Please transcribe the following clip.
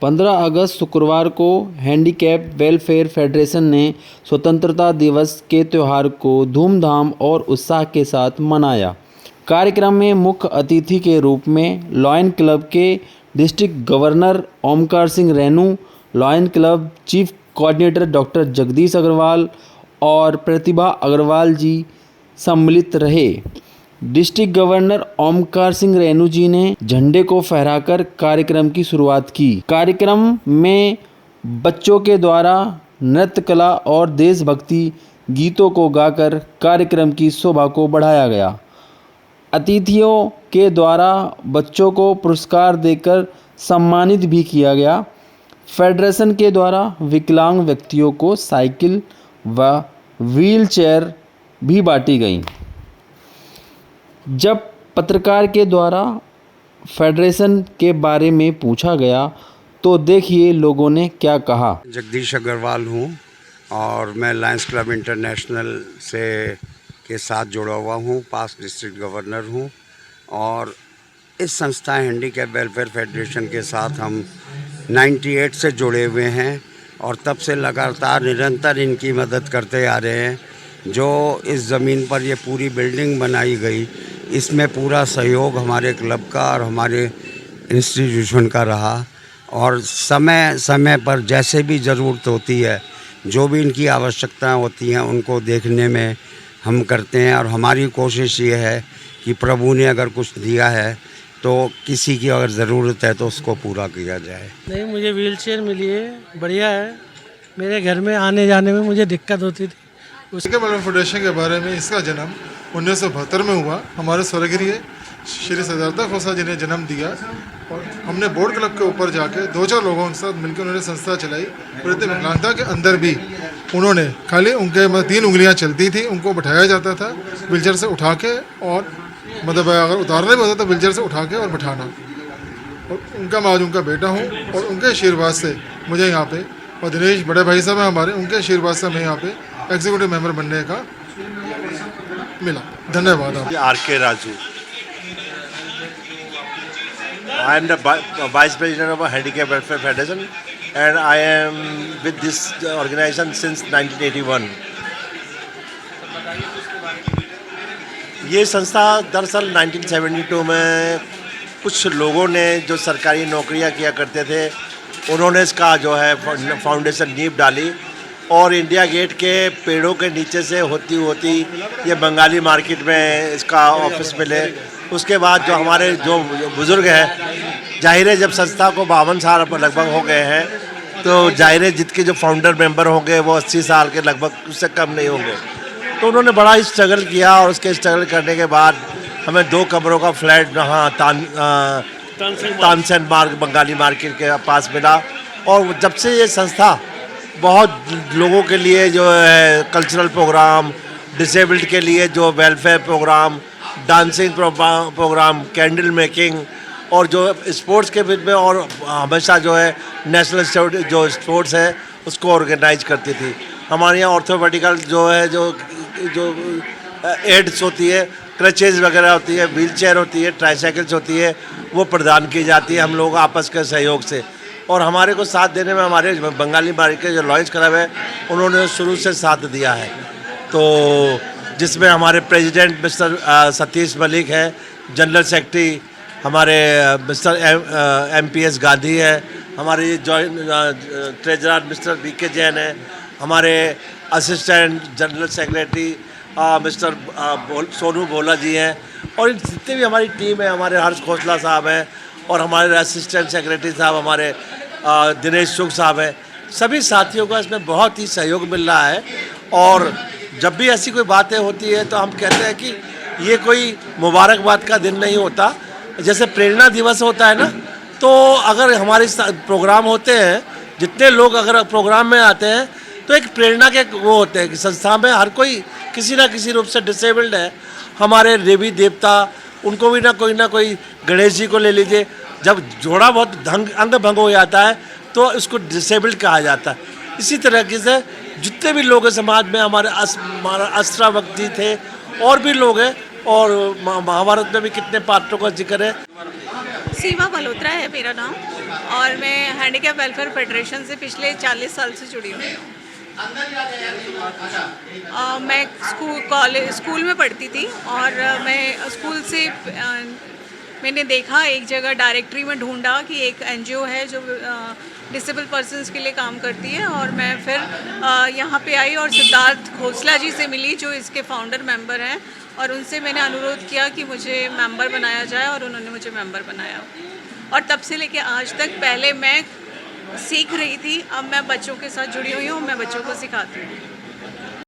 15 अगस्त शुक्रवार को handicap welfare federation ने स्वतंत्रता दिवस के त्यौहार को धूमधाम और उत्साह के साथ मनाया। कार्यक्रम में मुख्य अतिथि के रूप में लायन क्लब के district governor Omkar Singh Renu, Lion Club chief coordinator doctor Jagdish Agarwal और प्रतिभा अग्रवाल जी सम्मिलित रहे। डिस्ट्रिक्ट गवर्नर ओमकार सिंह रेनू जी ने झंडे को फहराकर कार्यक्रम की शुरुआत की। कार्यक्रम में बच्चों के द्वारा नृत्य कला और देशभक्ति गीतों को गाकर कार्यक्रम की शोभा को बढ़ाया गया। अतिथियों के द्वारा बच्चों को पुरस्कार देकर सम्मानित भी किया गया। फेडरेशन के द्वारा विकलांग व्यक्तियों को साइकिल व व्हील चेयर भी बांटी गई। जब पत्रकार के द्वारा फेडरेशन के बारे में पूछा गया तो देखिए लोगों ने क्या कहा। जगदीश अग्रवाल हूँ और मैं लायंस क्लब इंटरनेशनल के साथ जुड़ा हुआ हूँ, पास्ट डिस्ट्रिक्ट गवर्नर हूँ और इस संस्था हैंडीकैप वेलफेयर फेडरेशन के साथ हम 98 से जुड़े हुए हैं और तब से लगातार निरंतर इनकी मदद करते आ रहे हैं। जो इस ज़मीन पर ये पूरी बिल्डिंग बनाई गई, इसमें पूरा सहयोग हमारे क्लब का और हमारे इंस्टीट्यूशन का रहा और समय समय पर जैसे भी ज़रूरत होती है, जो भी इनकी आवश्यकताएं होती हैं, उनको देखने में हम करते हैं। और हमारी कोशिश ये है कि प्रभु ने अगर कुछ दिया है तो किसी की अगर ज़रूरत है तो उसको पूरा किया जाए। नहीं, मुझे व्हील चेयर मिली है, बढ़िया है। मेरे घर में आने जाने में मुझे दिक्कत होती थी। उसके वेलफेयर फेडरेशन के बारे में, इसका जन्म 1972 में हुआ। हमारे स्वर्गीय श्री सिद्धार्थ खोसा जी ने जन्म दिया और हमने बोर्ड क्लब के ऊपर जाके 2-4 लोगों के साथ मिलकर उन्होंने संस्था चलाई। वृद्ध विकलांगता के अंदर भी उन्होंने खाली उनके 3 उंगलियां चलती थी, उनको बैठाया जाता था व्हीलचेयर से उठा के, और मतलब अगर उतारना भी होता तो व्हीलचेयर से उठा के और बैठाना। और उनका मैं आज उनका बेटा हूँ और उनके आशीर्वाद से मुझे यहाँ पे, और दिनेश बड़े भाई साहब हैं हमारे, उनके आशीर्वाद से मैं यहाँ पे एग्जीक्यूटिव मेंबर बनने का मिला। धन्यवाद। आप R K Raju, I am the vice president of handicap welfare federation and I am with this organisation since 1981। ये संस्था दरअसल 1972 में कुछ लोगों ने जो सरकारी नौकरियां किया करते थे, उन्होंने इसका जो है फाउंडेशन नींव डाली और इंडिया गेट के पेड़ों के नीचे से होती होती ये बंगाली मार्केट में इसका ऑफिस मिले। उसके बाद जो हमारे जो बुज़ुर्ग हैं, जाहिर है जब संस्था को 52 साल लगभग हो गए हैं, तो जाहिर है जितके जो फाउंडर मेंबर होंगे वो 80 साल के लगभग, उससे कम नहीं होंगे। तो उन्होंने बड़ा ही स्ट्रगल किया और उसके स्ट्रगल करने के बाद हमें 2 कमरों का फ्लैट यहाँ तानसेन मार्ग बंगाली मार्केट के पास मिला। और जब से ये संस्था बहुत लोगों के लिए जो है कल्चरल प्रोग्राम, डिसेबल्ड के लिए जो welfare program, dancing program, candle making और जो स्पोर्ट्स के बीच में, और हमेशा जो है नेशनल जो स्पोर्ट्स है उसको ऑर्गेनाइज करती थी। हमारे यहाँ ऑर्थोपेडिकल जो है जो एड्स होती है, क्रचेज वगैरह होती है, व्हील चेयर होती है, ट्राईसाइकिल्स होती है, वो प्रदान की जाती है हम लोग आपस के सहयोग से। और हमारे को साथ देने में हमारे बंगाली मार्केट के जो लॉयंस क्लब है, उन्होंने शुरू से साथ दिया है। तो जिसमें हमारे प्रेसिडेंट मिस्टर सतीश मलिक है, जनरल सेक्रेटरी हमारे मिस्टर MPS गांधी है, हमारे joint treasurer mister BK Jain है, हमारे assistant general secretary mister Sonu Bhola ji हैं, और जितने भी हमारी टीम है, हमारे हर्ष खोसला साहब हैं और हमारे असिस्टेंट सेक्रेटरी साहब हमारे दिनेश शुक्ल साहब हैं। सभी साथियों का इसमें बहुत ही सहयोग मिल रहा है। और जब भी ऐसी कोई बातें होती है तो हम कहते हैं कि ये कोई मुबारकबाद का दिन नहीं होता। जैसे प्रेरणा दिवस होता है ना, तो अगर हमारे प्रोग्राम होते हैं, जितने लोग अगर प्रोग्राम में आते हैं तो एक प्रेरणा के वो होते हैं कि संस्था में हर कोई किसी ना किसी रूप से डिसेबल्ड है। हमारे देवी देवता, उनको भी ना कोई गणेश जी को ले लीजिए, जब जोड़ा बहुत अंग भंग हो जाता है तो उसको डिसेबल्ड कहा जाता है। इसी तरीके से जितने भी लोग हैं समाज में, हमारे अष्टावक्र जी थे और भी लोग हैं, और महाभारत में भी कितने पात्रों का जिक्र है। सीमा मल्होत्रा है मेरा नाम और मैं हैंडीकैप वेलफेयर फेडरेशन से पिछले 40 साल से जुड़ी हुई हूँ। मैं स्कूल में पढ़ती थी और मैं स्कूल से मैंने देखा एक जगह डायरेक्टरी में ढूंढा कि एक एनजीओ है जो डिसेबल पर्सन्स के लिए काम करती है और मैं फिर यहाँ पे आई और सिद्धार्थ खोसला जी से मिली जो इसके फाउंडर मेंबर हैं और उनसे मैंने अनुरोध किया कि मुझे मेंबर बनाया जाए और उन्होंने मुझे मेंबर बनाया और तब से लेके आज तक पहले मैं सीख रही थी, अब मैं बच्चों के साथ जुड़ी हुई हूँ, मैं बच्चों को सिखाती हूँ।